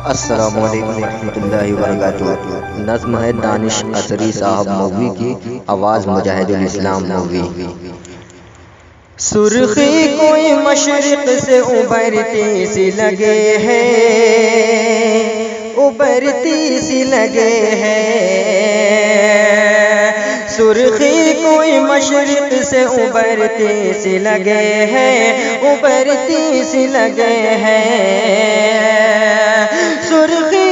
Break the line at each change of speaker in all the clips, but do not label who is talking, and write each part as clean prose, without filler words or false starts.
अस्सलामु अलैकुम रहमतुल्लाहि व बरकातुहू। नज़्म है दानिश असरी साहब मौवी की, आवाज़ मुजाहिदुल इस्लाम मौवी।
सुर्खी कोई मशरिक से उभरती सी लगे है, उभरती सी लगे है। सुर्खी कोई मशरिक से उभरती सी लगे है, उभरती सी लगे है। सुर्खी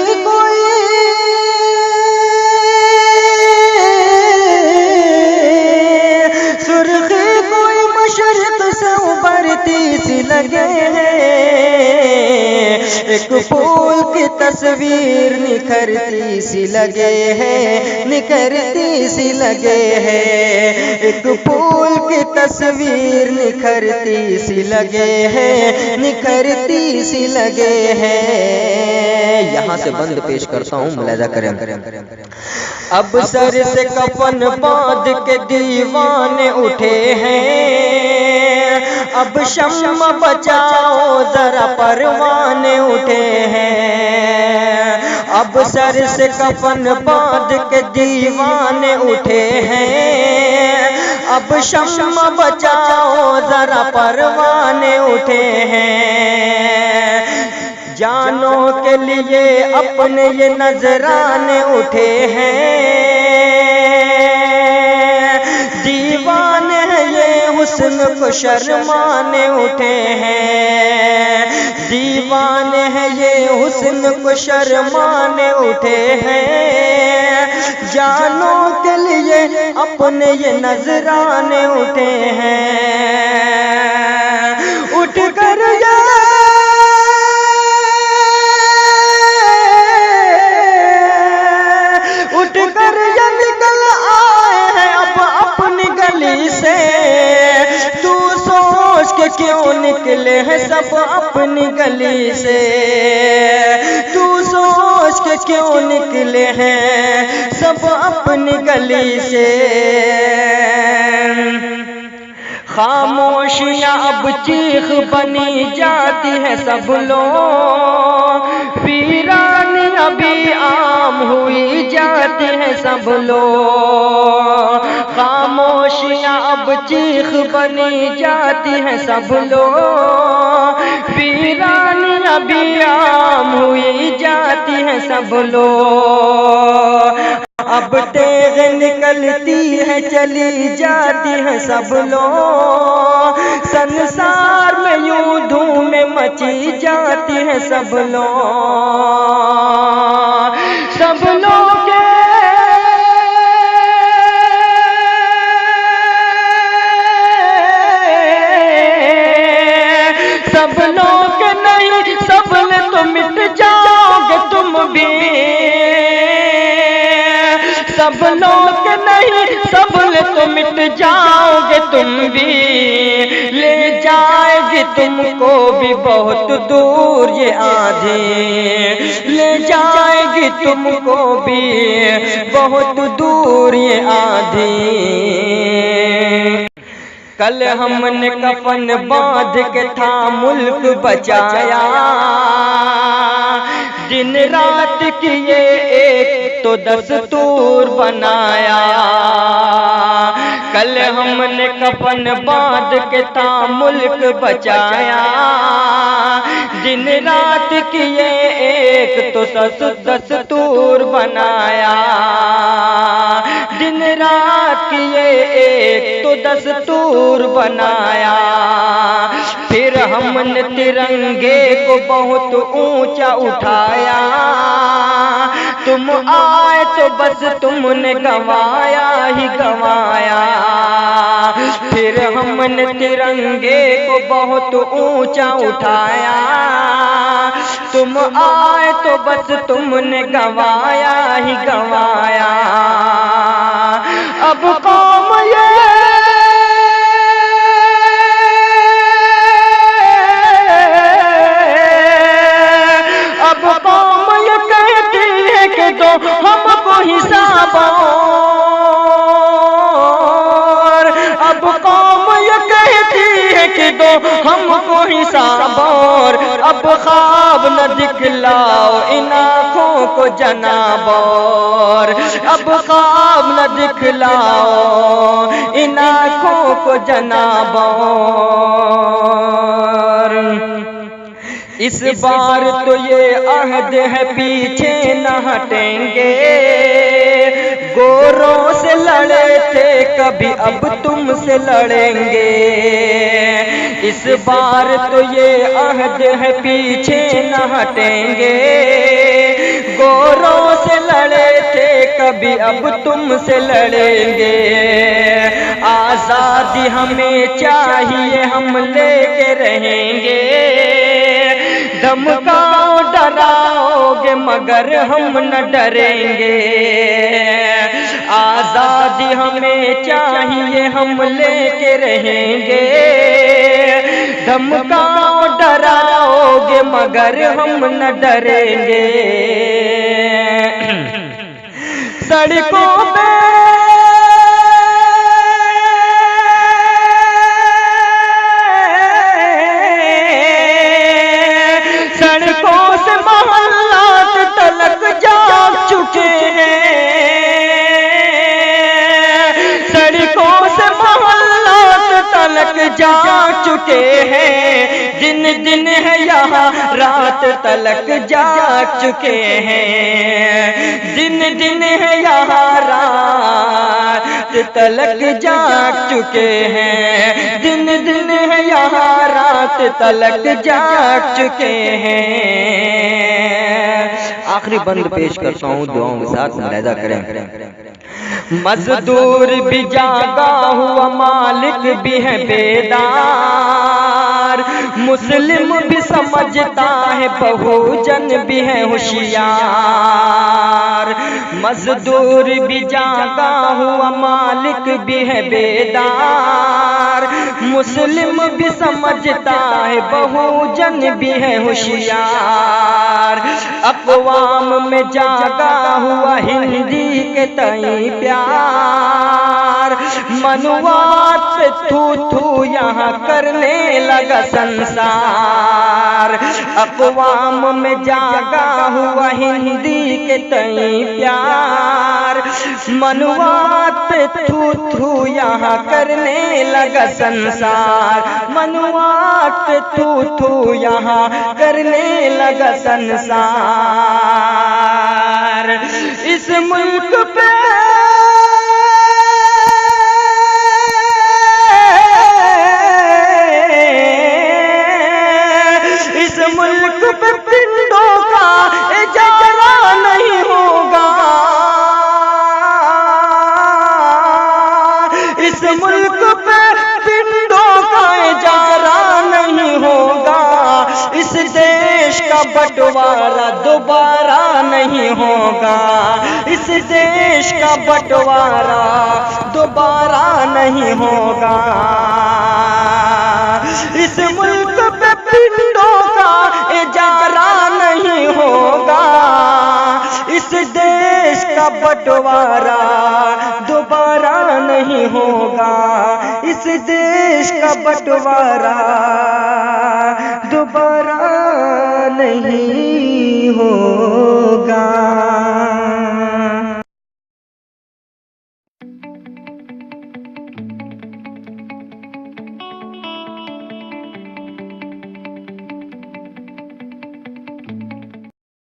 कोई मशरिक से उभरती सी लगे है। एक फूल की तस्वीर निखरती सी लगे है, निखरती सी लगे है। एक फूल की तस्वीर निखरती सी लगे है, निखरती सी लगे है।
यहाँ से बंद पेश करता हूँ, मुलाहिजा करें।
अब सर से कफन बांध के दीवाने उठे हैं, अब शम्मा बचाओ जरा परवाने उठे हैं। अब सर से कफन बांध के दीवाने उठे हैं, अब शम्मा बचाओ जरा परवाने उठे हैं। जानों के लिए अपने ये नजराने उठे हैं, दीवाने हैं ये हुस्न को शर्माने उठे हैं। दीवाने हैं ये हुस्न को शर्माने उठे हैं। जानों के लिए अपने ये नजराने उठे हैं। उठ कर निकल आए हैं अब अपनी गली से। तू सोच के क्यों निकले हैं सब अपनी गली से। तू सोच के क्यों निकले हैं सब अपनी गली से। खामोशियाँ अब चीख बनी जाती है सब लोग, वीरानी अभी आम हुई जाती है सब लोग। खामोशियाँ अब चीख बनी जाती है सब लोग, वीरानी अभी आम हुई जाती है सब लोग। अब तेग निकलती है चली जाती है सब लोग, संसार में यूं धूम मची जाती है सब लोग। सब लोग सब लोग नहीं, सब ने तो मिट जाओगे तुम भी। सब लोग नहीं, सब ले तो मिट जाओगे तुम भी। ले जाएगी तुमको भी बहुत दूर ये आंधी, ले जाएगी तुमको भी बहुत दूर ये आंधी। कल हमने कफन बांध के था मुल्क बचाया, दिन रात किए एक तो दस्तूर बनाया। कल हमने कफन बांध के था मुल्क बचाया, दिन रात किए एक तो दस्तूर बनाया। दिन रात किए एक तो दस्तूर बनाया। फिर हमने तिरंगे को बहुत ऊंचा उठाया, तुम आए तो बस तुमने गंवाया ही गंवाया। फिर हमने तिरंगे को बहुत ऊंचा उठाया, तुम आए तो बस तुमने गंवाया ही गंवाया। अब कौम ये दो हमको हिसाब। अब कौम ये कहती है कि दो अब ख्वाब न दिखलाओ इन आँखों को जनाब और, अब ख्वाब न दिखलाओ इन आँखों को जनाब और। इस बार तो ये अहद है पीछे न हटेंगे, गोरों से लड़े थे कभी अब तुमसे लड़ेंगे। इस बार तो ये अहद है पीछे न हटेंगे, गोरों से लड़े थे कभी अब तुमसे लड़ेंगे। आज़ादी हमें चाहिए हम लेके रहेंगे, धमकाओ डराओगे मगर हम न डरेंगे। आज़ादी हमें चाहिए हम लेके रहेंगे, धमकाओ डराओगे मगर हम न डरेंगे। सड़कों पे जाग चुके हैं, दिन दिन है यहाँ रात तलक जाग चुके हैं, दिन दिन है यहाँ रात तलक जाग चुके हैं, दिन दिन है यहाँ रात तलक जाग चुके हैं।
आखिरी बंद पेश करता हूँ, दुआओं के साथ मुलाहिजा करें।
मजदूर भी जागा हुआ मालिक भी है बेदार, मुस्लिम भी समझता है बहुजन भी है होशियार। मजदूर भी जागा हुआ मालिक भी है बेदार, मुस्लिम भी समझता है बहुजन भी है होशियार। अक़वाम में जागा हुआ हिंदी के तई प्यार, मनुवाद पे थू थू यहाँ करने लगा संसार। अक़वाम में जागा हुआ हिंदी के तई प्यार, मनुवाद पे थू थू यहाँ करने लगा संसार। मनुवाद पे थू थू यहाँ करने लगा संसार। इस मुल्क पे पिंडों का इजारा नहीं होगा, इस मुल्क पे पिंडों का इजारा नहीं होगा। इस देश का बंटवारा दोबारा नहीं होगा, इस देश का बंटवारा दोबारा नहीं होगा। इस मुल्क पे पिंडों का इजारा नहीं होगा, इस देश का बंटवारा दोबारा नहीं होगा, इस देश का बंटवारा दोबारा नहीं होगा।